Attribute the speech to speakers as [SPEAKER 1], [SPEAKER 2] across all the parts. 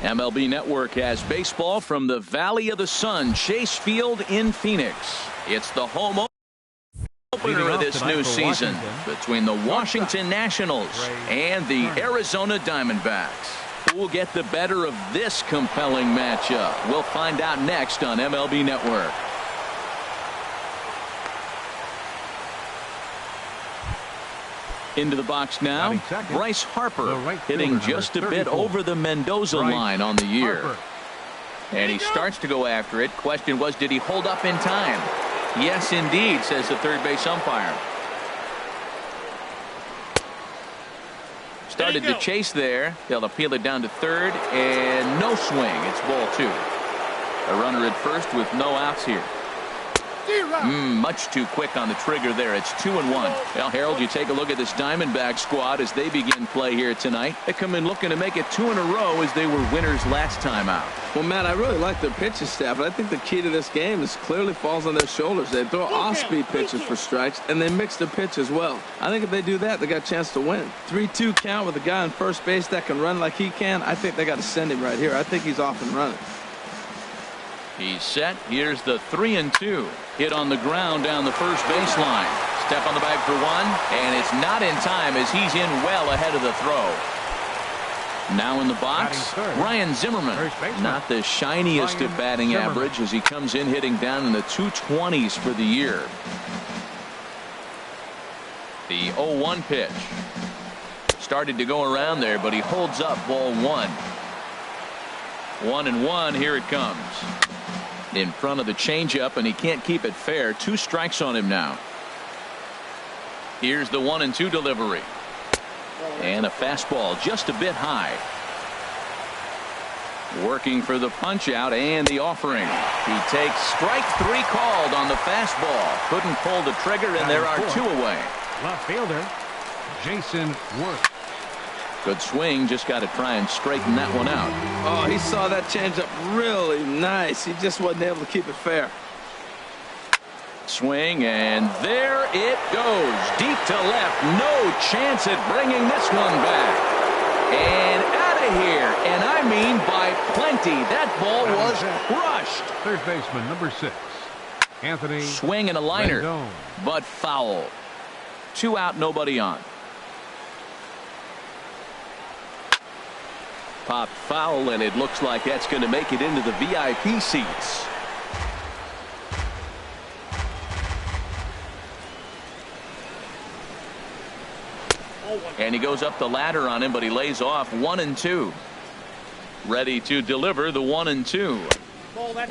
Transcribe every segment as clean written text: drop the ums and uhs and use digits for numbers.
[SPEAKER 1] MLB Network has baseball from the Valley of the Sun, Chase Field in Phoenix. It's the home opener of this new season between the Washington Nationals and the Arizona Diamondbacks. Who will get the better of this compelling matchup? We'll find out next on MLB Network. Into the box now, Bryce Harper hitting just a bit over the Mendoza line on the year. And he starts to go after it. Question was, did he hold up in time? Yes, indeed, says the third base umpire. Started to chase there. They'll appeal it down to third, and no swing. It's ball 2. A runner at first with no outs here. Much too quick on the trigger there. It's 2-1. Well, Harold, you take a look at this Diamondback squad as they begin play here tonight. They come in looking to make it 2 in a row as they were winners last time out.
[SPEAKER 2] Well, Matt, I really like their pitching staff, but I think the key to this game is clearly falls on their shoulders. They throw off-speed pitches for strikes, and they mix the pitch as well. I think if they do that, they got a chance to win. 3-2 count with a guy on first base that can run like he can. I think they got to send him right here. I think he's off and running.
[SPEAKER 1] He's set. Here's the 3-2. Hit on the ground down the first baseline. Step on the bag for 1, and it's not in time as he's in well ahead of the throw. Now in the box, Ryan Zimmerman. Not the shiniest of batting average as he comes in hitting down in the 220s for the year. The 0-1 pitch. Started to go around there, but he holds up ball 1. 1-1. Here it comes. In front of the changeup, and he can't keep it fair. 2 strikes on him now. Here's the 1-2 delivery. And a fastball just a bit high. Working for the punch out and the offering. He takes strike 3 called on the fastball. Couldn't pull the trigger, and there are 2 away.
[SPEAKER 3] Left fielder Jason Worth.
[SPEAKER 1] Good swing, just got to try and straighten that one out.
[SPEAKER 2] Oh, he saw that changeup really nice. He just wasn't able to keep it fair.
[SPEAKER 1] Swing, and there it goes. Deep to left. No chance at bringing this one back. And out of here. And I mean by plenty. That ball was crushed.
[SPEAKER 3] Third baseman, number 6. Anthony.
[SPEAKER 1] Swing and a liner.
[SPEAKER 3] Rendon.
[SPEAKER 1] But foul. 2 out, nobody on. Popped foul, and it looks like that's going to make it into the VIP seats. And he goes up the ladder on him, but he lays off. 1-2. Ready to deliver the 1-2.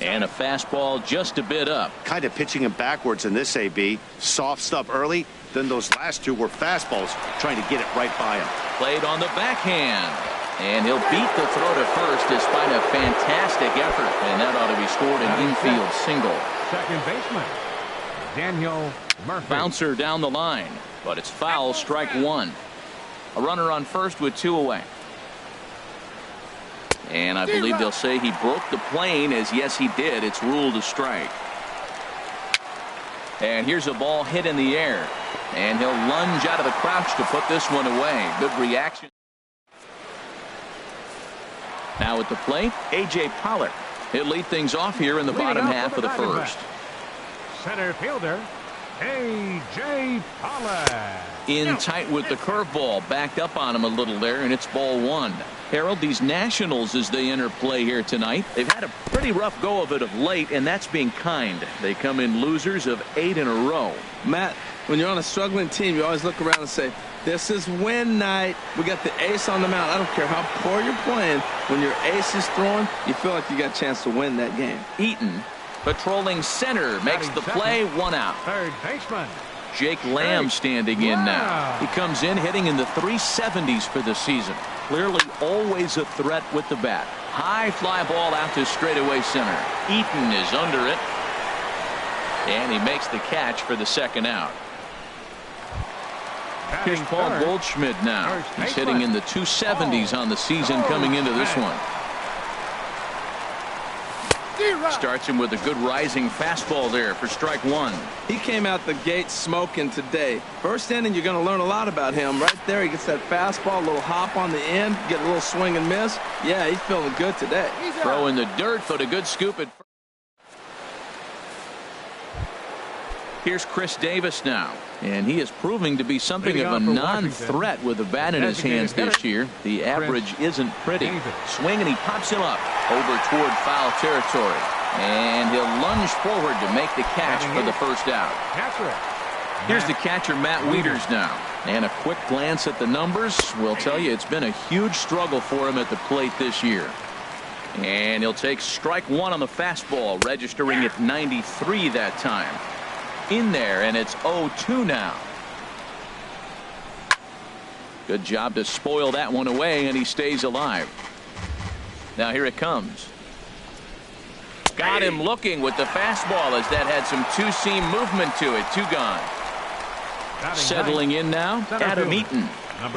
[SPEAKER 1] And a fastball just a bit up.
[SPEAKER 4] Kind of pitching him backwards in this AB. Soft stuff early. Then those last 2 were fastballs, trying to get it right by him.
[SPEAKER 1] Played on the backhand. And he'll beat the throw to first despite a fantastic effort. And that ought to be scored an infield single.
[SPEAKER 3] Second baseman Daniel Murphy.
[SPEAKER 1] Bouncer down the line, but it's foul, strike 1. A runner on first with 2 away. And I believe they'll say he broke the plane, as yes he did. It's ruled a strike. And here's a ball hit in the air. And he'll lunge out of the crouch to put this one away. Good reaction. Now at the plate, A.J. Pollock. He'll lead things off here in the bottom half of the first.
[SPEAKER 3] Center fielder A.J. Pollock.
[SPEAKER 1] In tight with the curveball. Backed up on him a little there, and it's ball 1. Harold, these Nationals, as they enter play here tonight, they've had a pretty rough go of it of late, and that's being kind. They come in losers of 8 in a row.
[SPEAKER 2] Matt, when you're on a struggling team, you always look around and say, this is win night. We got the ace on the mound. I don't care how poor you're playing. When your ace is throwing, you feel like you got a chance to win that game.
[SPEAKER 1] Eaton, patrolling center, makes the play. 1 out.
[SPEAKER 3] Third baseman
[SPEAKER 1] Jake Lamb standing in now. He comes in hitting in the 370s for the season. Clearly always a threat with the bat. High fly ball out to straightaway center. Eaton is under it. And he makes the catch for the 2nd out. Here's Paul Goldschmidt now. He's hitting in the 270s on the season coming into this one. Starts him with a good rising fastball there for strike one.
[SPEAKER 2] He came out the gate smoking today. First inning, you're going to learn a lot about him. Right there, he gets that fastball, a little hop on the end, get a little swing and miss. Yeah, he's feeling good today.
[SPEAKER 1] Throw in the dirt, but a good scoop at first. Here's Chris Davis now, and he is proving to be something of a non-threat with the bat in his hands this year. The average isn't pretty. Swing, and he pops him up over toward foul territory. And he'll lunge forward to make the catch for the first out. Here's the catcher, Matt Wieters now. And a quick glance at the numbers will tell you it's been a huge struggle for him at the plate this year. And he'll take strike one on the fastball, registering at 93 that time. In there, and it's 0-2 now. Good job to spoil that one away, and he stays alive. Now here it comes. Got him looking with the fastball as that had some two-seam movement to it. 2 gone. Settling in now, Adam Eaton.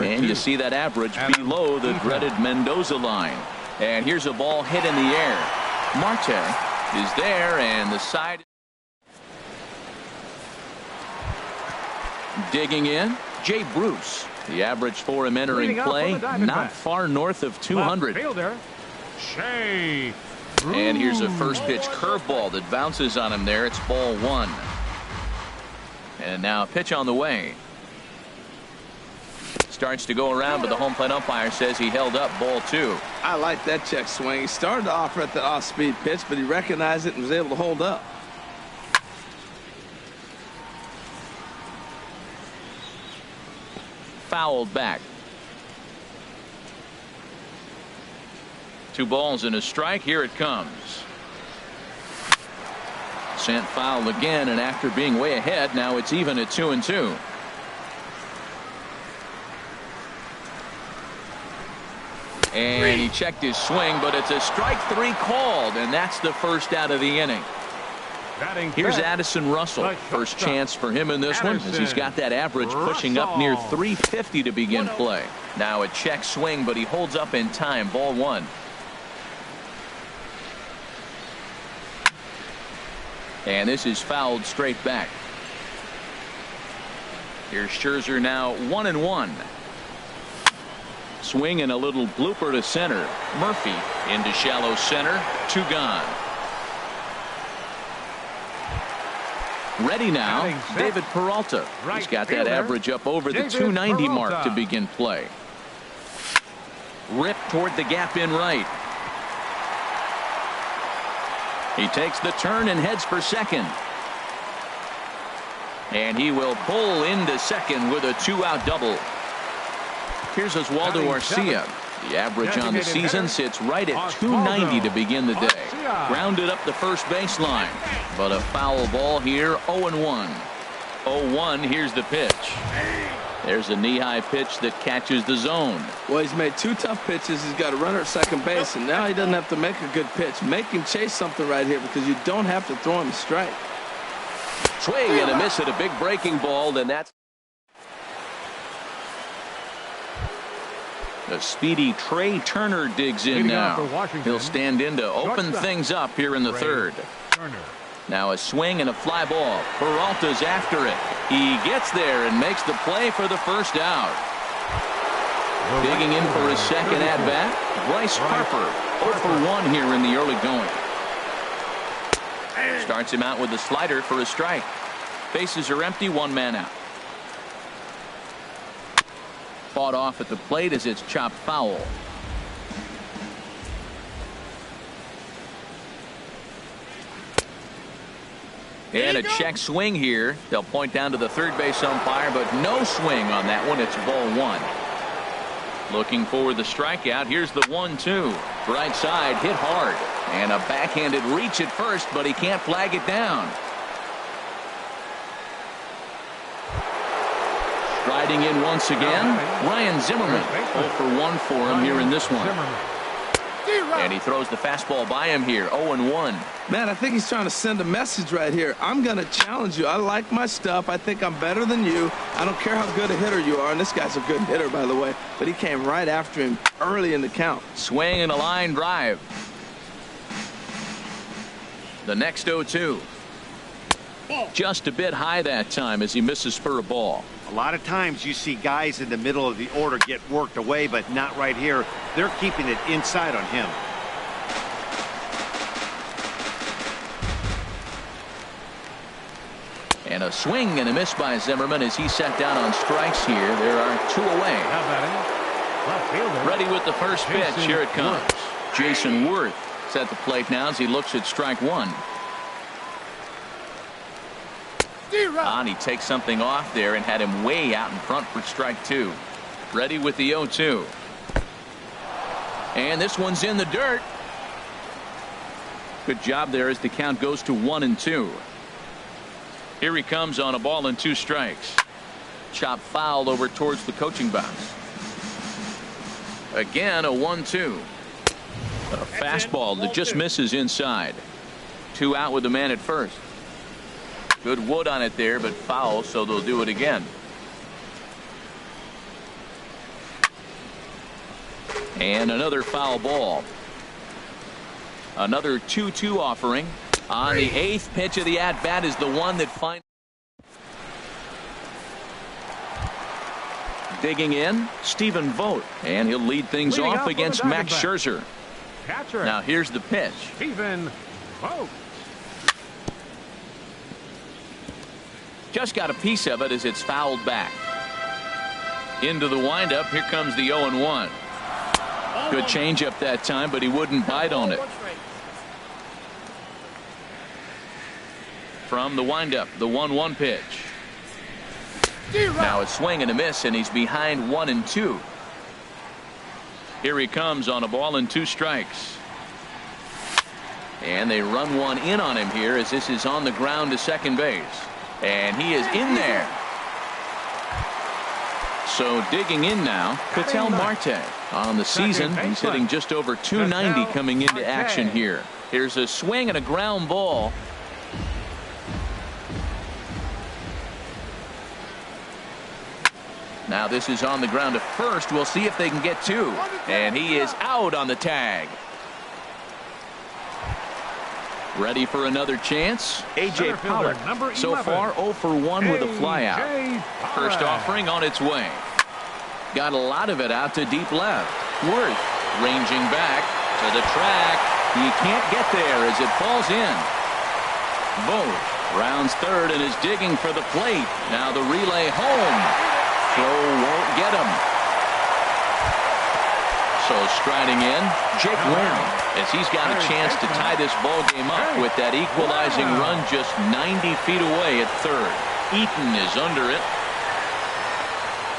[SPEAKER 1] And you see that average below the dreaded Mendoza line. And here's a ball hit in the air. Marte is there, and the side. Digging in, Jay Bruce. The average for him entering play, not far north of 200. And here's a first pitch curveball that bounces on him there. It's ball 1. And now a pitch on the way. Starts to go around, but the home plate umpire says he held up ball 2.
[SPEAKER 2] I like that check swing. He started to offer at the off-speed pitch, but he recognized it and was able to hold up.
[SPEAKER 1] Fouled back. 2 balls and a strike. Here it comes. Sent foul again, and after being way ahead, now it's even at 2-2. And he checked his swing, but it's a strike 3 called, and that's the first out of the inning. Here's Addison Russell. First chance for him in this one, as he's got that average pushing up near 350 to begin play. Now a check swing, but he holds up in time. Ball 1. And this is fouled straight back. Here's Scherzer now 1-1. Swing and a little blooper to center. Murphy into shallow center. 2 gone. Ready now, David Peralta. He's got that average up over the 290 mark to begin play. Rip toward the gap in right. He takes the turn and heads for second. And he will pull into second with a 2-out double. Here's Oswaldo Arcia. The average on the season sits right at 290 to begin the day. Grounded up the first baseline, but a foul ball here. 0-1. 0-1. Here's the pitch. There's a knee-high pitch that catches the zone.
[SPEAKER 2] Well, he's made 2 tough pitches. He's got a runner at second base, and now he doesn't have to make a good pitch. Make him chase something right here, because you don't have to throw him a strike.
[SPEAKER 1] Swing and a miss at a big breaking ball. Then that's the speedy Trey Turner digs in now. He'll stand in to open things up here in the third. Now a swing and a fly ball. Peralta's after it. He gets there and makes the play for the first out. Digging in for his second at-bat, Bryce Harper. 0 for 1 here in the early going. Starts him out with a slider for a strike. Bases are empty, 1 man out. Fought off at the plate as it's chopped foul. And a check swing here. They'll point down to the third base umpire, but no swing on that one. It's ball 1. Looking for the strikeout. Here's the 1-2. Right side hit hard. And a backhanded reach at first, but he can't flag it down. Riding in once again, Ryan Zimmerman. 0 for 1 for him here in this one. And he throws the fastball by him here. 0-1.
[SPEAKER 2] Man, I think he's trying to send a message right here. I'm going to challenge you. I like my stuff. I think I'm better than you. I don't care how good a hitter you are. And this guy's a good hitter, by the way. But he came right after him early in the count.
[SPEAKER 1] Swing and a line drive. The next 0-2. Just a bit high that time as he misses for a ball.
[SPEAKER 4] A lot of times you see guys in the middle of the order get worked away, but not right here. They're keeping it inside on him.
[SPEAKER 1] And a swing and a miss by Zimmerman as he set down on strikes here. There are 2 away.
[SPEAKER 3] Now batting, left fielder.
[SPEAKER 1] Ready with the first pitch. Here it comes. Jason Worth is at the plate now as he looks at strike 1. And he takes something off there and had him way out in front for strike 2. Ready with the 0-2. And this one's in the dirt. Good job there as the count goes to 1-2. Here he comes on a ball and 2 strikes. Chop foul over towards the coaching box. Again a 1-2. A fastball that just misses inside. 2 out with the man at first. Good wood on it there, but foul, so they'll do it again. And another foul ball. Another 2-2 offering. On the 8th pitch of the at-bat is the one that finds. Digging in, Stephen Vogt, and he'll lead things off against Max Scherzer.
[SPEAKER 3] Catcher.
[SPEAKER 1] Now here's the pitch.
[SPEAKER 3] Stephen Vogt.
[SPEAKER 1] Just got a piece of it as it's fouled back. Into the windup. Here comes the 0-1. Good changeup that time, but he wouldn't bite on it. From the windup, the 1-1 pitch. Now a swing and a miss, and he's behind 1-2. Here he comes on a ball and 2 strikes. And they run one in on him here as this is on the ground to second base. And he is in there. So digging in now, Ketel Marte. On the season, he's hitting just over 290 coming into action here. Here's a swing and a ground ball. Now this is on the ground to first. We'll see if they can get 2. And he is out on the tag. Ready for another chance? A.J. Pollock. So far 0 for 1 with a flyout. First offering on its way. Got a lot of it out to deep left. Worth ranging back to the track. He can't get there as it falls in. Vogt rounds third and is digging for the plate. Now the relay home. Throw won't get him. So striding in, Jake Wynn, as he's got a chance to tie this ball game up with that equalizing run just 90 feet away at third. Eaton is under it.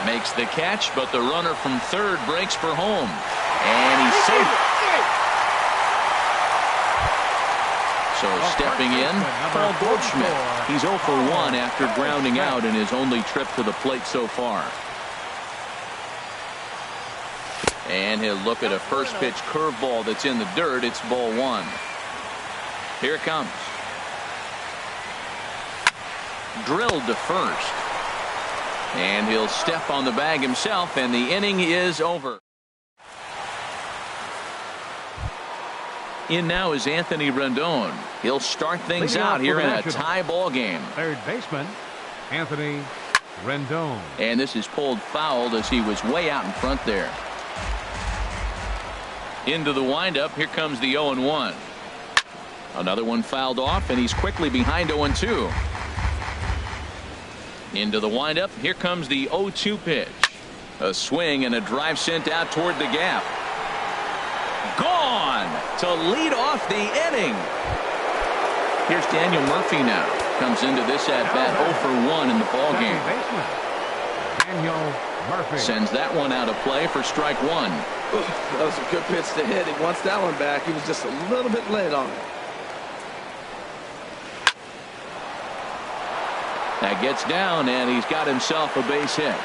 [SPEAKER 1] Makes the catch, but the runner from third breaks for home. And he's safe. So stepping in, Paul Goldschmidt. He's 0 for 1 after grounding out in his only trip to the plate so far. And he'll look at a first pitch curveball that's in the dirt. It's ball 1. Here it comes. Drilled to first. And he'll step on the bag himself, and the inning is over. In now is Anthony Rendon. He'll start things out here in a tie ball game.
[SPEAKER 3] Third baseman, Anthony Rendon.
[SPEAKER 1] And this is pulled fouled as he was way out in front there. Into the windup. Here comes the 0-1. Another one fouled off, and he's quickly behind 0-2. Into the windup. Here comes the 0-2 pitch. A swing and a drive sent out toward the gap. Gone to lead off the inning. Here's Daniel Murphy now. Comes into this at bat 0 for 1 in the ball game.
[SPEAKER 3] Daniel Murphy
[SPEAKER 1] sends that one out of play for strike 1.
[SPEAKER 2] That was a good pitch to hit. He wants that one back. He was just a little bit late on it.
[SPEAKER 1] That gets down, and he's got himself a base hit.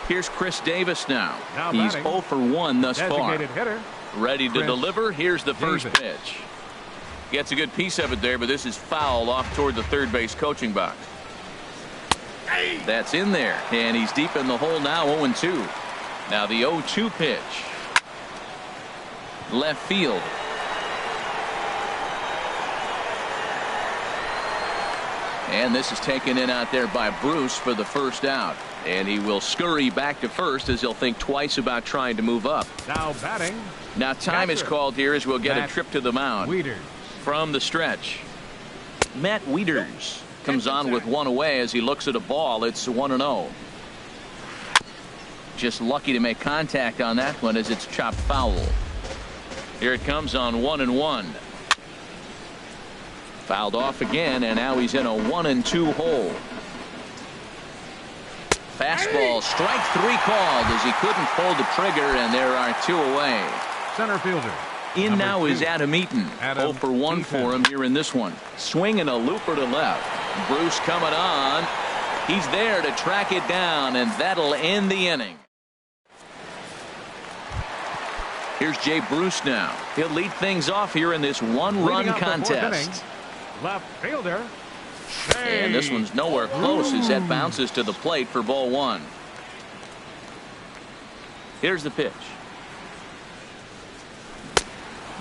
[SPEAKER 1] Here's Chris Davis now. He's 0 for 1 thus far.
[SPEAKER 3] Hitter,
[SPEAKER 1] ready to deliver. Here's the first pitch. Gets a good piece of it there, but this is foul off toward the third base coaching box. That's in there, and he's deep in the hole now. 0-2. Now the 0-2 pitch. Left field. And this is taken in out there by Bruce for the first out. And he will scurry back to first as he'll think twice about trying to move up.
[SPEAKER 3] Now batting.
[SPEAKER 1] Now time is called here as we'll get a trip to the mound.
[SPEAKER 3] Wieters.
[SPEAKER 1] From the stretch, Matt Wieters comes on with one away as he looks at a ball. It's 1-0. Just lucky to make contact on that one as it's chopped foul. Here it comes on 1-1. Fouled off again, and now he's in a 1-2 hole. Fastball, strike 3 called as he couldn't pull the trigger, and there are 2 away.
[SPEAKER 3] Center fielder.
[SPEAKER 1] In
[SPEAKER 3] Number
[SPEAKER 1] now
[SPEAKER 3] 2.
[SPEAKER 1] is Adam Eaton. 0 for 1 for him here in this one. Swinging a looper to left. Bruce coming on. He's there to track it down, and that'll end the inning. Here's Jay Bruce now. He'll lead things off here in this one-run contest.
[SPEAKER 3] Left fielder.
[SPEAKER 1] And this one's nowhere close as that bounces to the plate for ball 1. Here's the pitch.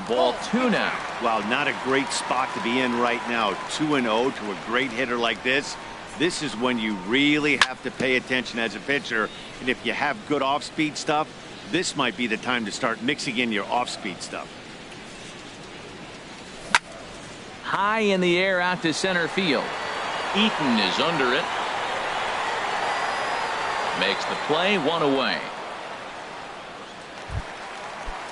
[SPEAKER 1] Ball 2 now.
[SPEAKER 4] Wow, not a great spot to be in right now. 2-0 to a great hitter like this. This is when you really have to pay attention as a pitcher. And if you have good off-speed stuff, this might be the time to start mixing in your off-speed stuff.
[SPEAKER 1] High in the air out to center field. Eaton is under it. Makes the play, 1 away.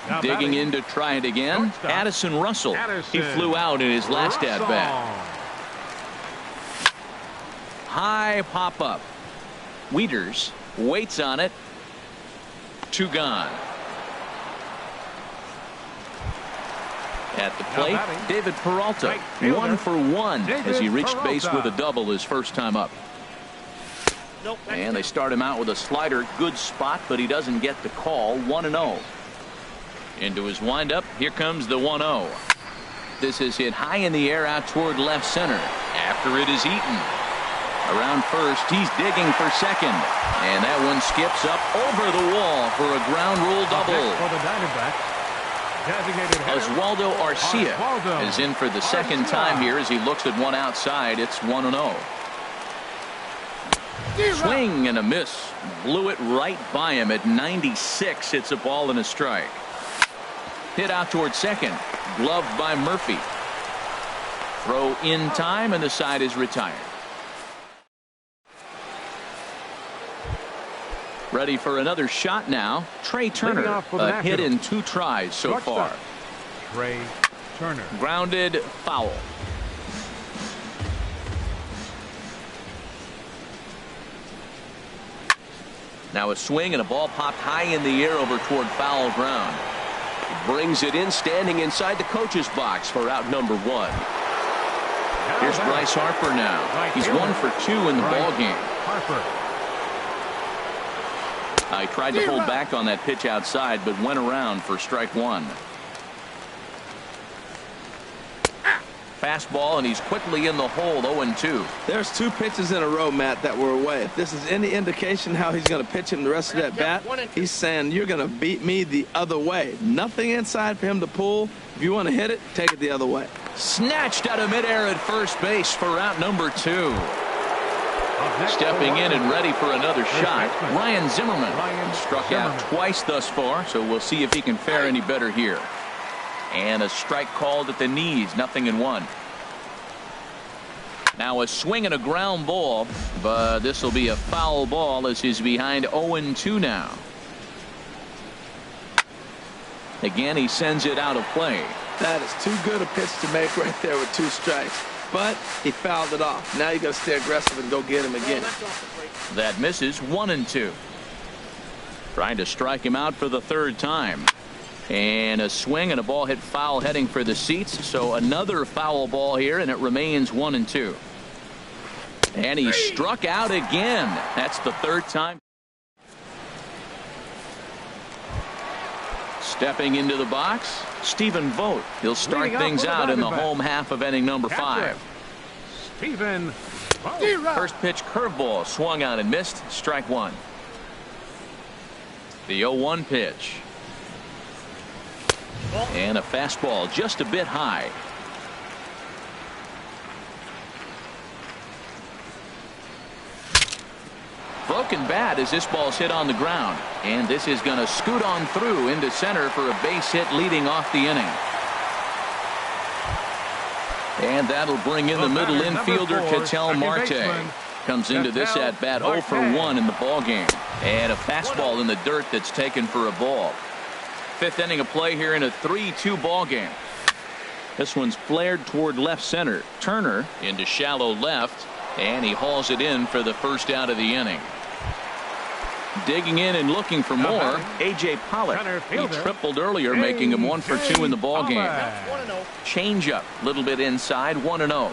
[SPEAKER 3] Now
[SPEAKER 1] Digging
[SPEAKER 3] batting.
[SPEAKER 1] in to try it again.
[SPEAKER 3] Shortstop.
[SPEAKER 1] Addison Russell. He
[SPEAKER 3] Addison
[SPEAKER 1] flew out in his last
[SPEAKER 3] Russell.
[SPEAKER 1] at-bat. High pop up. Wieters waits on it. 2 gone. At the plate,
[SPEAKER 3] batting.
[SPEAKER 1] David Peralta.
[SPEAKER 3] Right fielder.
[SPEAKER 1] 1 for 1
[SPEAKER 3] David
[SPEAKER 1] as he reached base with
[SPEAKER 3] Peralta.
[SPEAKER 1] a double his first time up. And they start him out with a slider. Good spot, but he doesn't get the call. 1-0. Into his windup. Here comes the 1-0. This is hit high in the air out toward left center. After it is Eaton. Around first, he's digging for second. And that one skips up over the wall for a ground rule double.
[SPEAKER 3] For the Diamondbacks. Designated hitter.
[SPEAKER 1] Oswaldo Arcia
[SPEAKER 3] Oswaldo
[SPEAKER 1] is in for the second time here as he looks at one outside. It's 1-0. Swing and a miss. Blew it right by him at 96. It's a ball and a strike. Hit out toward second. Gloved by Murphy. Throw in time, and the side is retired. Ready for another shot now. Trey Turner.
[SPEAKER 3] off for the
[SPEAKER 1] A hit in
[SPEAKER 3] Nationals.
[SPEAKER 1] 2 tries so
[SPEAKER 3] Shortstop.
[SPEAKER 1] far.
[SPEAKER 3] Trey Turner.
[SPEAKER 1] Grounded foul. Now a swing and a ball popped high in the air over toward foul ground.
[SPEAKER 5] Brings it in, standing inside the coach's box for out number 1.
[SPEAKER 1] Here's Bryce Harper now.
[SPEAKER 3] Right
[SPEAKER 1] He's
[SPEAKER 3] fielder.
[SPEAKER 1] 1 for 2 in the
[SPEAKER 3] Bryce
[SPEAKER 1] ball game.
[SPEAKER 3] Harper.
[SPEAKER 1] I tried to hold back on that pitch outside, but went around for strike 1. Fastball, and he's quickly in the hole. 0-2.
[SPEAKER 2] There's 2 pitches in a row, Matt, that were away. If this is any indication how he's going to pitch him the rest of that bat, he's saying you're going to beat me the other way. Nothing inside for him to pull. If you want to hit it, take it the other way.
[SPEAKER 1] Snatched out of midair at first base for out number 2. Stepping in and ready for another shot, Ryan Zimmerman. Struck out twice thus far, so we'll see if he can fare any better here. And a strike called at the knees, 0-1. Now a swing and a ground ball, but this will be a foul ball as he's behind 0-2 now. Again, he sends it out of play.
[SPEAKER 2] That is too good a pitch to make right there with 2 strikes. But he fouled it off. Now you got to stay aggressive and go get him again.
[SPEAKER 1] That misses. 1-2. Trying to strike him out for the 3rd time. And a swing and a ball hit foul heading for the seats. So another foul ball here, and it remains 1-2. And he struck out again. That's the 3rd time. Stepping into the box, Stephen Vogt. He'll start
[SPEAKER 3] Leading
[SPEAKER 1] things
[SPEAKER 3] off for the
[SPEAKER 1] out in the
[SPEAKER 3] Diamondbacks.
[SPEAKER 1] home half of inning number 5.
[SPEAKER 3] Stephen Vogt.
[SPEAKER 1] First pitch curveball swung on and missed. Strike 1. The 0-1 pitch. And a fastball just a bit high. Broken bat as this ball's hit on the ground. And this is going to scoot on through into center for a base hit leading off the inning. And that'll bring in the middle infielder, Ketel Marte. Comes into this at bat 0 for 1 in the ball game. And a fastball in the dirt that's taken for a ball. Fifth inning of play here in a 3-2 ball game. This one's flared toward left center. Turner into shallow left, and he hauls it in for the first out of the inning. Digging in and looking for more, A.J. Pollock. He tripled earlier, making him 1 for 2 in the ball game. Change up, a little bit inside, 1-0.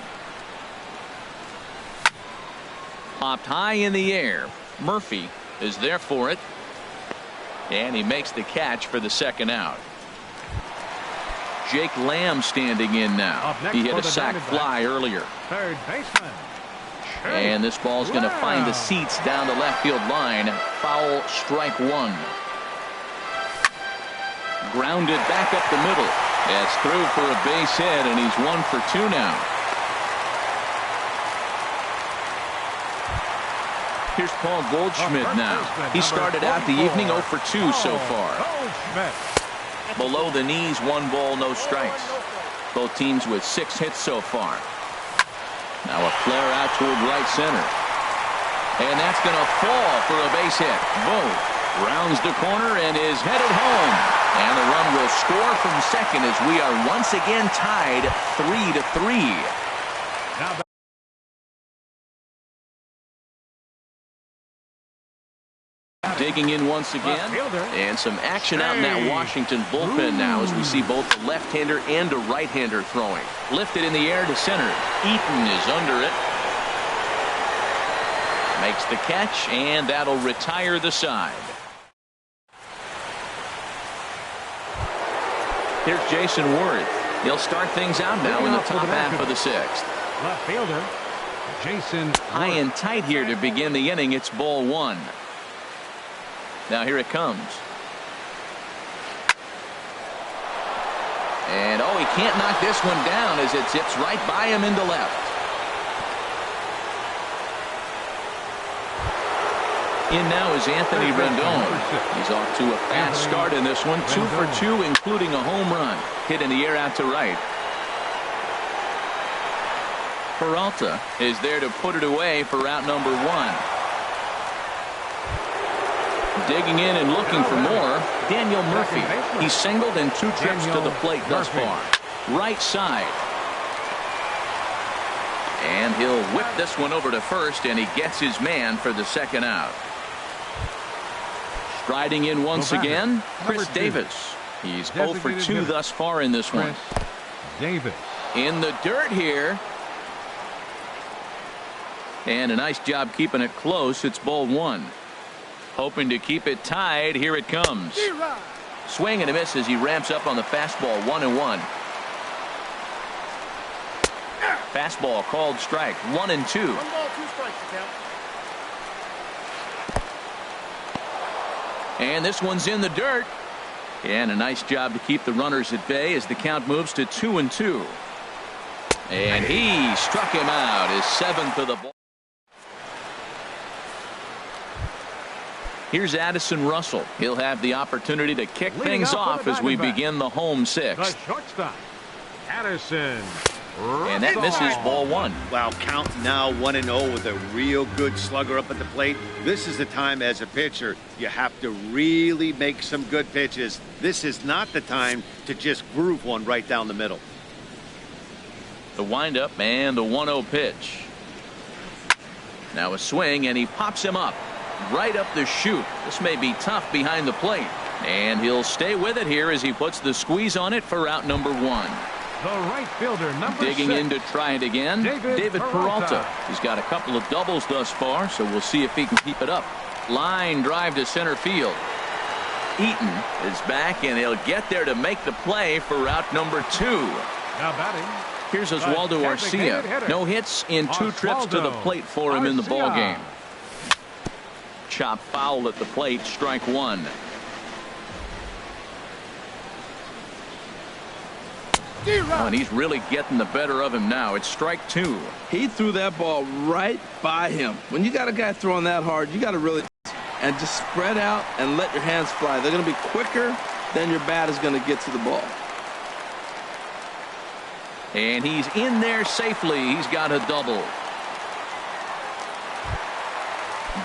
[SPEAKER 1] Popped high in the air. Murphy is there for it, and he makes the catch for the second out. Jake Lamb standing in now. He hit a sac fly earlier.
[SPEAKER 3] Third baseman.
[SPEAKER 1] And this ball's going to find the seats down the left field line. Foul, strike one. Grounded back up the middle. That's through for a base hit, and he's 1 for 2 now. Here's Paul Goldschmidt now. He started out the evening 0 for 2 so far. Below the knees, 1 ball, no strikes. Both teams with 6 hits so far. Now a flare out toward right center. And that's going to fall for a base hit. Vogt rounds the corner and is headed home. And the run will score from second as we are once again tied 3-3. Digging in once again, and some action out in that Washington bullpen now as we see both a left-hander and a right-hander throwing. Lifted in the air to center. Eaton is under it. Makes the catch, and that'll retire the side. Here's Jason Worth. He'll start things out now in the top half of the 6th.
[SPEAKER 3] Left fielder, Jason
[SPEAKER 1] High
[SPEAKER 3] Worth.
[SPEAKER 1] and tight here to begin the inning. It's ball 1. Now here it comes. And oh, he can't knock this one down as it zips right by him into left. In now is Anthony Rendon. He's off to a fast start in this one. 2 for 2, including a home run. Hit in the air out to right. Peralta is there to put it away for out number 1. Digging in and looking for more, Daniel Murphy. He's singled in 2 trips to the plate thus far. Right side. And he'll whip this one over to first, and he gets his man for the second out. Striding in once again, Chris Davis. He's 0 for 2 thus far in this one.
[SPEAKER 3] Davis.
[SPEAKER 1] In the dirt here. And a nice job keeping it close. It's ball 1. Hoping to keep it tied. Here it comes. Swing and a miss as he ramps up on the fastball. 1-1. Fastball called strike. 1-2.
[SPEAKER 6] 1 ball, 2 strikes.
[SPEAKER 1] And this one's in the dirt. And a nice job to keep the runners at bay as the count moves to 2-2. And he struck him out. His 7th of the ball. Here's Addison Russell. He'll have the opportunity to kick things off as we begin the home 6th.
[SPEAKER 3] The shortstop, Addison.
[SPEAKER 1] And that misses ball 1.
[SPEAKER 4] Wow, count now 1-0 with a real good slugger up at the plate. This is the time as a pitcher you have to really make some good pitches. This is not the time to just groove one right down the middle.
[SPEAKER 1] The windup and the 1-0 pitch. Now a swing, and he pops him up. Right up the chute. This may be tough behind the plate. And he'll stay with it here as he puts the squeeze on it for out number 1.
[SPEAKER 3] The right fielder, number
[SPEAKER 1] Digging
[SPEAKER 3] 6.
[SPEAKER 1] in to try it again. David Peralta. He's got a couple of doubles thus far, so we'll see if he can keep it up. Line drive to center field. Eaton is back, and he'll get there to make the play for out number 2.
[SPEAKER 3] Now batting.
[SPEAKER 1] Here's Oswaldo Arcia. No hits in 2 trips to the plate for him in the ball game. Chop foul at the plate, strike 1. Oh, and he's really getting the better of him now. It's strike 2.
[SPEAKER 2] He threw that ball right by him. When you got a guy throwing that hard, you got to really and just spread out and let your hands fly. They're going to be quicker than your bat is going to get to the ball.
[SPEAKER 1] And he's in there safely. He's got a double.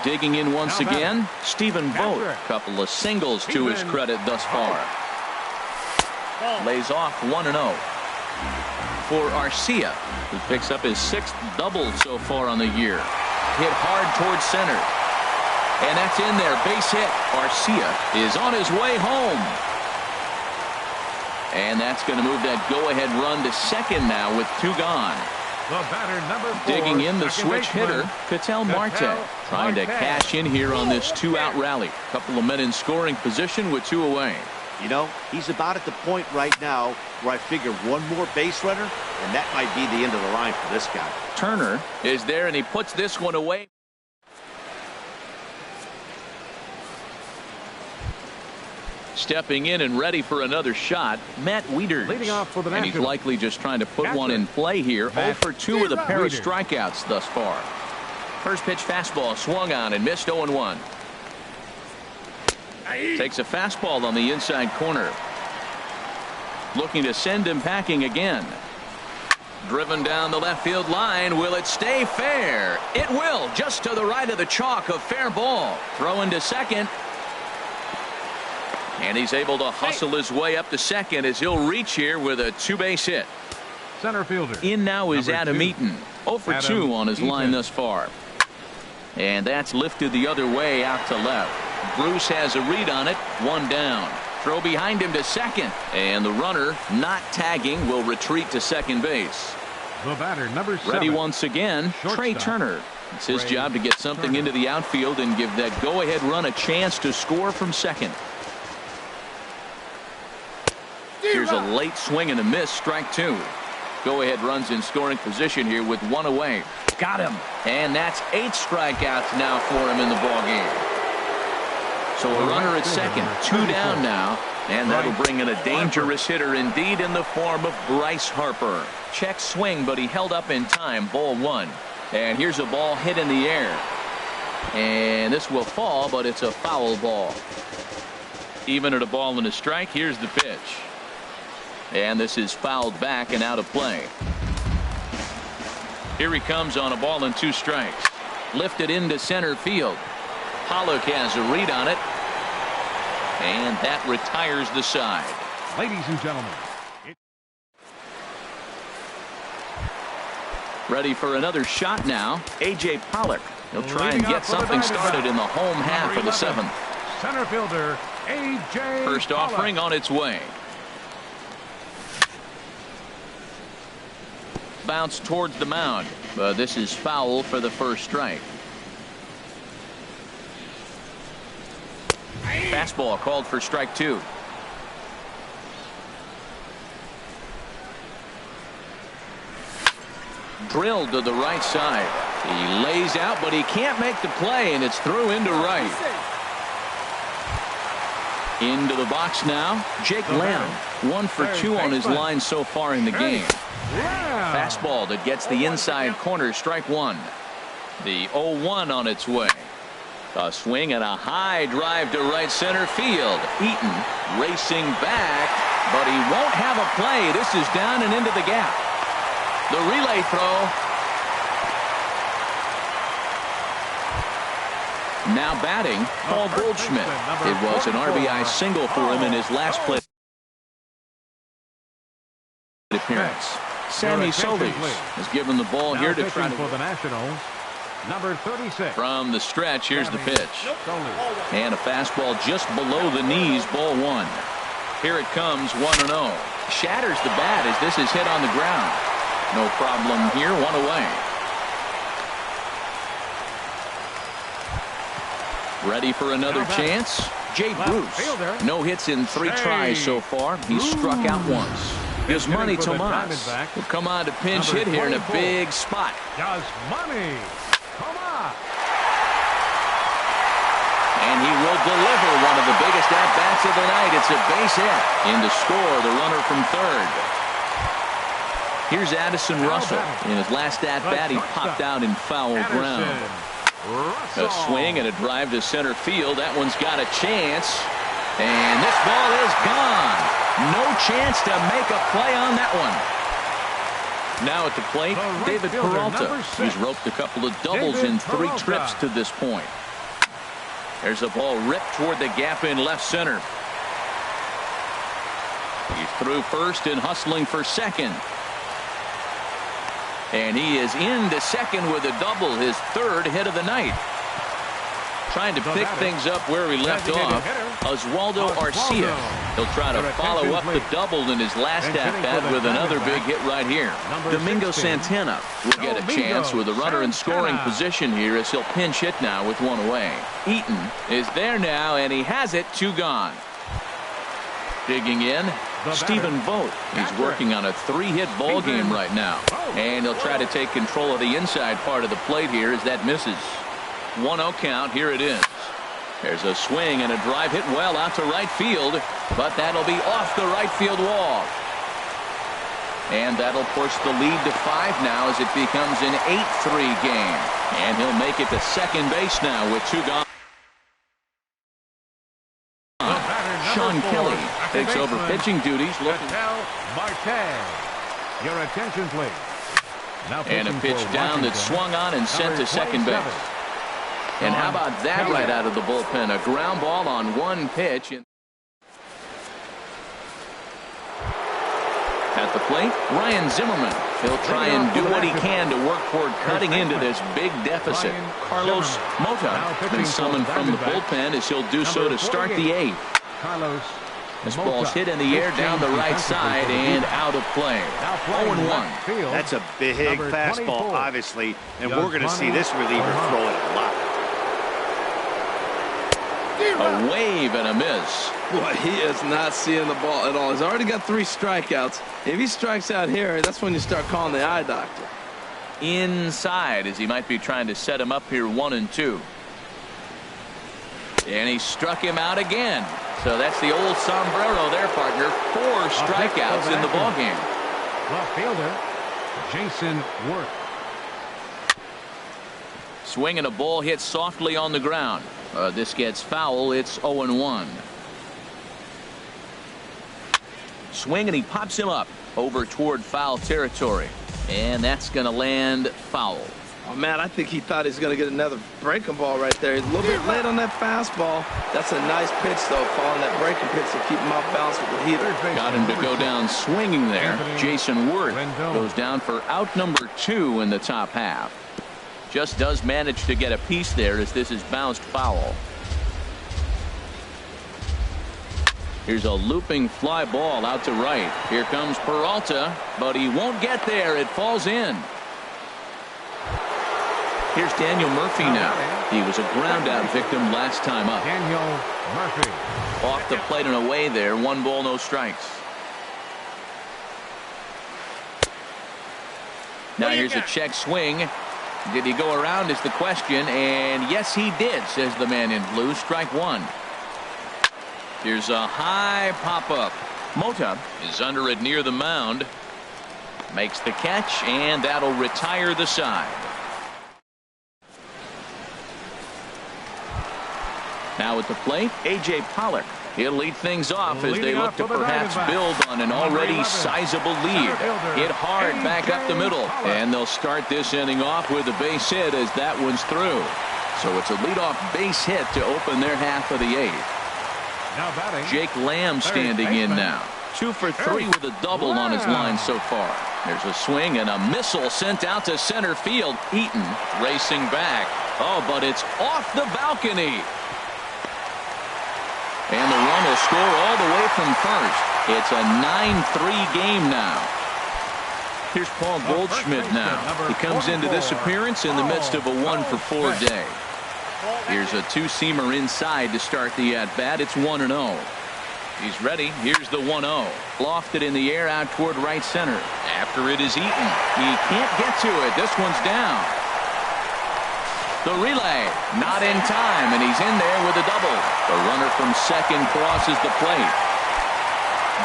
[SPEAKER 1] Digging in once again, Stephen Vogt. Couple of singles to his credit thus far. Lays off 1-0 for Arcia, who picks up his 6th double so far on the year. Hit hard towards center. And that's in there. Base hit. Arcia is on his way home. And that's going to move that go-ahead run to second now with 2 gone.
[SPEAKER 3] The batter, number 4,
[SPEAKER 1] Digging in the
[SPEAKER 3] second
[SPEAKER 1] switch
[SPEAKER 3] baseman,
[SPEAKER 1] hitter, Ketel Marte, trying to cash in here on this 2-out rally. Couple of men in scoring position with 2 away.
[SPEAKER 4] You know, he's about at the point right now where I figure one more base runner, and that might be the end of the line for this guy.
[SPEAKER 1] Turner is there, and he puts this one away. Stepping in and ready for another shot, Matt Wieters.
[SPEAKER 3] Leading off for the
[SPEAKER 1] and he's
[SPEAKER 3] Nationals.
[SPEAKER 1] likely just trying to put
[SPEAKER 3] Catcher,
[SPEAKER 1] one in play here. 0 for 2 with a pair of
[SPEAKER 3] Wieters.
[SPEAKER 1] strikeouts thus far. First pitch fastball swung on and missed 0-1. Takes a fastball on the inside corner. Looking to send him packing again. Driven down the left field line. Will it stay fair? It will. Just to the right of the chalk, a fair ball. Throwing to second. And he's able to hustle his way up to second as he'll reach here with a 2-base hit.
[SPEAKER 3] Center fielder.
[SPEAKER 1] In now is
[SPEAKER 3] number
[SPEAKER 1] Adam
[SPEAKER 3] 2.
[SPEAKER 1] Eaton. 0 for
[SPEAKER 3] Adam
[SPEAKER 1] 2 on his line
[SPEAKER 3] Eaton.
[SPEAKER 1] thus far. And that's lifted the other way out to left. Bruce has a read on it. 1 down. Throw behind him to second. And the runner, not tagging, will retreat to second base.
[SPEAKER 3] The batter, number 7.
[SPEAKER 1] Ready once again, Trey
[SPEAKER 3] Shortstop.
[SPEAKER 1] Turner. It's his
[SPEAKER 3] Trey
[SPEAKER 1] job to get something
[SPEAKER 3] Turner.
[SPEAKER 1] into the outfield and give that go-ahead run a chance to score from second. Here's a late swing and a miss, strike 2. Go-ahead runs in scoring position here with 1 away. Got him. And that's 8 strikeouts now for him in the ballgame. So a runner at second, 2 down now. And that'll bring in a dangerous hitter indeed in the form of Bryce Harper. Check swing, but he held up in time. Ball 1. And here's a ball hit in the air. And this will fall, but it's a foul ball. Even at a ball and a strike, here's the pitch. And this is fouled back and out of play. Here he comes on a ball and 2 strikes. Lifted into center field. Pollock has a read on it. And that retires the side.
[SPEAKER 3] Ladies and gentlemen.
[SPEAKER 1] Ready for another shot now. A.J. Pollock. He'll try and
[SPEAKER 3] Leading
[SPEAKER 1] get
[SPEAKER 3] off for the
[SPEAKER 1] something
[SPEAKER 3] Diamondbacks,
[SPEAKER 1] started in the home half
[SPEAKER 3] number
[SPEAKER 1] of the
[SPEAKER 3] 11,
[SPEAKER 1] 7th.
[SPEAKER 3] Center fielder, A.J.
[SPEAKER 1] First
[SPEAKER 3] Pollock.
[SPEAKER 1] offering on its way. Bounce towards the mound. But this is foul for the first strike. Fastball called for strike 2. Drilled to the right side. He lays out, but he can't make the play, and it's through into right. Into the box now, Jake Lamb. 1 for 2 on his line so far in the game.
[SPEAKER 3] Yeah.
[SPEAKER 1] Fastball that gets the inside corner, strike 1. The 0-1 on its way. A swing and a high drive to right center field. Eaton racing back, but he won't have a play. This is down and into the gap. The relay throw. Now batting, Paul Goldschmidt. It was an RBI single for him in his last play appearance. Sammy Solis has given the ball
[SPEAKER 3] Now
[SPEAKER 1] here to
[SPEAKER 3] pitching
[SPEAKER 1] try
[SPEAKER 3] for
[SPEAKER 1] to.
[SPEAKER 3] the Nationals, number 36.
[SPEAKER 1] From the stretch, here's the
[SPEAKER 3] Sammy
[SPEAKER 1] pitch.
[SPEAKER 3] Solis.
[SPEAKER 1] And a fastball just below the knees, ball 1. Here it comes, 1-0. Shatters the bat as this is hit on the ground. No problem here, 1 away. Ready for another chance? Jay
[SPEAKER 3] Left
[SPEAKER 1] Bruce.
[SPEAKER 3] fielder.
[SPEAKER 1] No hits in 3 tries so far. He's struck out once. Yasmani
[SPEAKER 3] for the
[SPEAKER 1] Tomas
[SPEAKER 3] Diamondbacks,
[SPEAKER 1] will come on to pinch
[SPEAKER 3] number
[SPEAKER 1] hit here in a
[SPEAKER 3] 24.
[SPEAKER 1] big spot.
[SPEAKER 3] Yasmani Tomas.
[SPEAKER 1] And he will deliver one of the biggest at-bats of the night. It's a base hit. In to score the runner from third. Here's Addison Russell. In his last at-bat, he popped out in foul ground. A swing and a drive to center field. That one's got a chance. And this ball is gone. No chance to make a play on that one. Now at the plate, David Peralta. He's roped a couple of doubles in 3 trips to this point. There's a ball ripped toward the gap in left center. He's through first and hustling for second. And he is into second with a double, his 3rd hit of the night. Trying to pick things up where he left off, Oswaldo Arcia. He'll try to follow up the double in his last at-bat with another big hit right here. Domingo Santana will get a chance with a runner in scoring position here as he'll pinch hit now with 1 away. Eaton is there now, and he has it, 2 gone. Digging in, Stephen Vogt. He's working on a 3-hit ball game right now. And he'll try to take control of the inside part of the plate here as that misses. 1-0 count. Here it is. There's a swing and a drive hit well out to right field, but that'll be off the right field wall. And that'll push the lead to 5 now as it becomes an 8-3 game. And he'll make it to second base now with 2 gone. Sean Kelly takes over pitching duties.
[SPEAKER 3] Your attention, please.
[SPEAKER 1] And a pitch down that's swung on and sent to second base. And how about that right out of the bullpen? A ground ball on 1 pitch. At the plate, Ryan Zimmerman. He'll try and do what he can to work toward cutting into this big deficit. Carlos Mota has been summoned from the bullpen as he'll do so to start the 8th. This ball's hit in the air down the right side and out of play. 0-1.
[SPEAKER 4] That's a big fastball, obviously, and we're going to see this reliever throw it a lot.
[SPEAKER 1] A wave and a miss.
[SPEAKER 2] Boy, he is not seeing the ball at all. He's already got 3 strikeouts. If he strikes out here, that's when you start calling the eye doctor.
[SPEAKER 1] Inside as he might be trying to set him up here 1-2. And he struck him out again. So that's the old sombrero there, partner. 4 strikeouts in the ballgame.
[SPEAKER 3] Left fielder, Jason Worth.
[SPEAKER 1] Swing and a ball hit softly on the ground. This gets foul. It's 0-1. Swing and he pops him up over toward foul territory. And that's going to land foul.
[SPEAKER 2] Oh, man, I think he thought he was going to get another breaking ball right there. He's a little bit late on that fastball. That's a nice pitch, though, following that breaking pitch to keep him off balance with the heater.
[SPEAKER 1] Got him to go down swinging there. Jason Worth goes down for out number 2 in the top half. Just does manage to get a piece there as this is bounced foul. Here's a looping fly ball out to right. Here comes Peralta, but he won't get there. It falls in. Here's Daniel Murphy now. He was a ground-out victim last time up.
[SPEAKER 3] Daniel Murphy.
[SPEAKER 1] Off the plate and away there. 1 ball, no strikes. Now here's a check swing. Did he go around is the question, and yes he did, says the man in blue. Strike 1. Here's a high pop-up. Mota is under it near the mound. Makes the catch, and that'll retire the side. Now at the plate, A.J. Pollock. He'll lead things off as they look to perhaps build on an already sizable lead. Hit hard back up the middle, and they'll start this inning off with a base hit as that one's through. So it's a leadoff base hit to open their half of the 8th. Jake Lamb standing in now. 2 for 3 with a double on his line so far. There's a swing and a missile sent out to center field. Eaton racing back. Oh, but it's off the balcony. And the run will score all the way from first. It's a 9-3 game now. Here's Paul Goldschmidt now. He comes into this appearance in the midst of a 1-for-4 day. Here's a 2-seamer inside to start the at-bat. It's 1-0. He's ready. Here's the 1-0. Lofted in the air out toward right center. After it is Eaton. He can't get to it. This one's down. The relay, not in time, and he's in there with a double. The runner from second crosses the plate.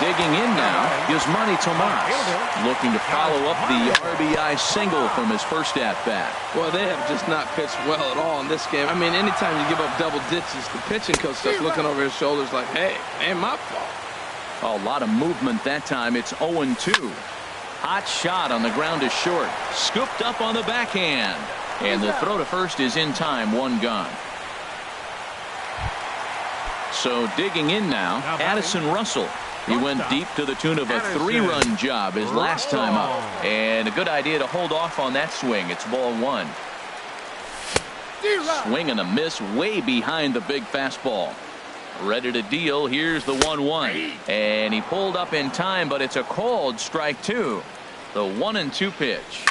[SPEAKER 1] Digging in now, Yasmani Tomas, looking to follow up the RBI single from his first at-bat.
[SPEAKER 2] Well, they have just not pitched well at all in this game. I mean, anytime you give up double digits, the pitching coach starts looking over his shoulders like, hey, ain't my fault.
[SPEAKER 1] A lot of movement that time. It's 0-2. Hot shot on the ground is short. Scooped up on the backhand. And the throw to first is in time. One gone. So digging in now, Addison Russell. He went deep to the tune of a 3-run job his last time up. And a good idea to hold off on that swing. It's ball 1. Swing and a miss way behind the big fastball. Ready to deal. Here's the 1-1. And he pulled up in time, but it's a called strike 2. The 1-2 pitch.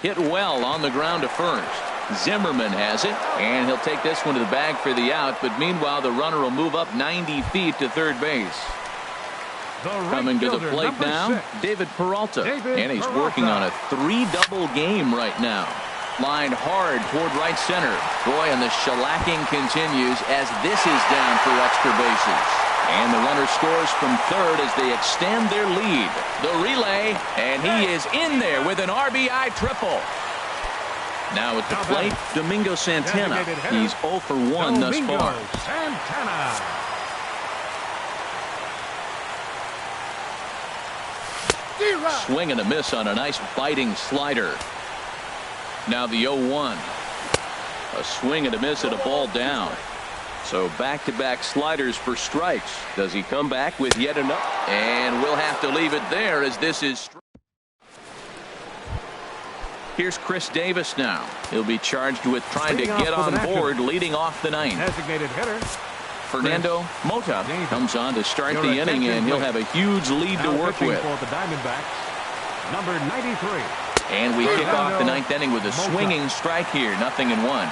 [SPEAKER 1] Hit well on the ground to first. Zimmerman has it, and he'll take this one to the bag for the out. But meanwhile, the runner will move up 90 feet to third base. Coming to the plate now, David Peralta. And he's working on a 3-double game right now. Lined hard toward right center. Boy, and the shellacking continues as this is down for extra bases. And the runner scores from third as they extend their lead. The relay, and he is in there with an RBI triple. Now at the plate, Domingo Santana. He's 0 for 1 thus far. Swing and a miss on a nice biting slider. Now the 0-1. A swing and a miss at a ball down. So back-to-back sliders for strikes. Does he come back with yet another? And we'll have to leave it there as this is. Here's Chris Davis now. He'll be charged with trying to get on board leading off the ninth.
[SPEAKER 3] Designated hitter.
[SPEAKER 1] Fernando Mota comes on to start the inning, and he'll have a huge lead to work with.
[SPEAKER 3] For the Diamondbacks, number 93.
[SPEAKER 1] And we kick off the ninth inning with a swinging strike here. 0-1.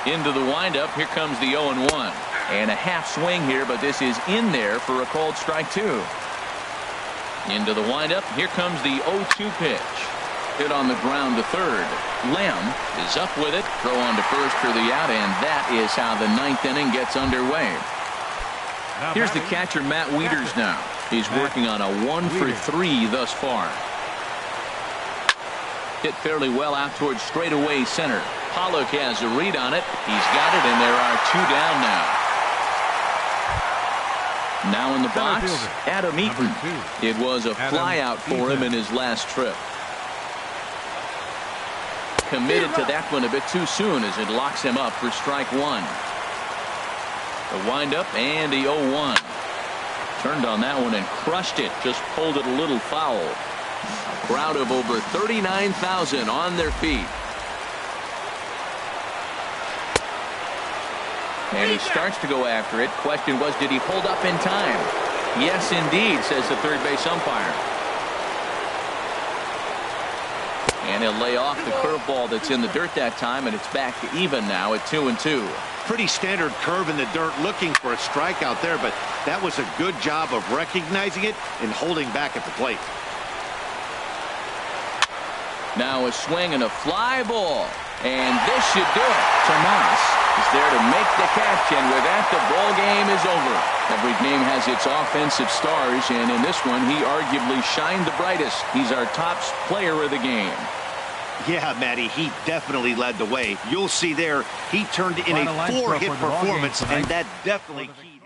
[SPEAKER 1] Into the windup. Here comes the 0-1. And a half swing here, but this is in there for a called strike 2. Into the windup. Here comes the 0-2 pitch. Hit on the ground to third. Lamb is up with it. Throw on to first for the out, and that is how the ninth inning gets underway. Here's the catcher, Matt Wieters now. He's working on a 1 for 3 thus far. Hit fairly well out towards straightaway center. Pollock has a read on it. He's got it, and there are 2 down now. Now in the box, Adam Eaton. It was a flyout for him in his last trip. Committed to that one a bit too soon as it locks him up for strike 1. The windup and the 0-1. Turned on that one and crushed it. Just pulled it a little foul. A crowd of over 39,000 on their feet. And he starts to go after it. Question was, did he hold up in time? Yes, indeed, says the third base umpire. And he'll lay off the curveball that's in the dirt that time, and it's back to even now at 2-2.
[SPEAKER 4] Pretty standard curve in the dirt, looking for a strikeout there, but that was a good job of recognizing it and holding back at the plate.
[SPEAKER 1] Now a swing and a fly ball, and this should do it. Tomas is there to make the catch, and with that, the ball game is over. Every game has its offensive stars, and in this one, he arguably shined the brightest. He's our top player of the game.
[SPEAKER 4] Yeah, Matty, he definitely led the way. You'll see there, he turned in a 4-hit performance, and that definitely keyed.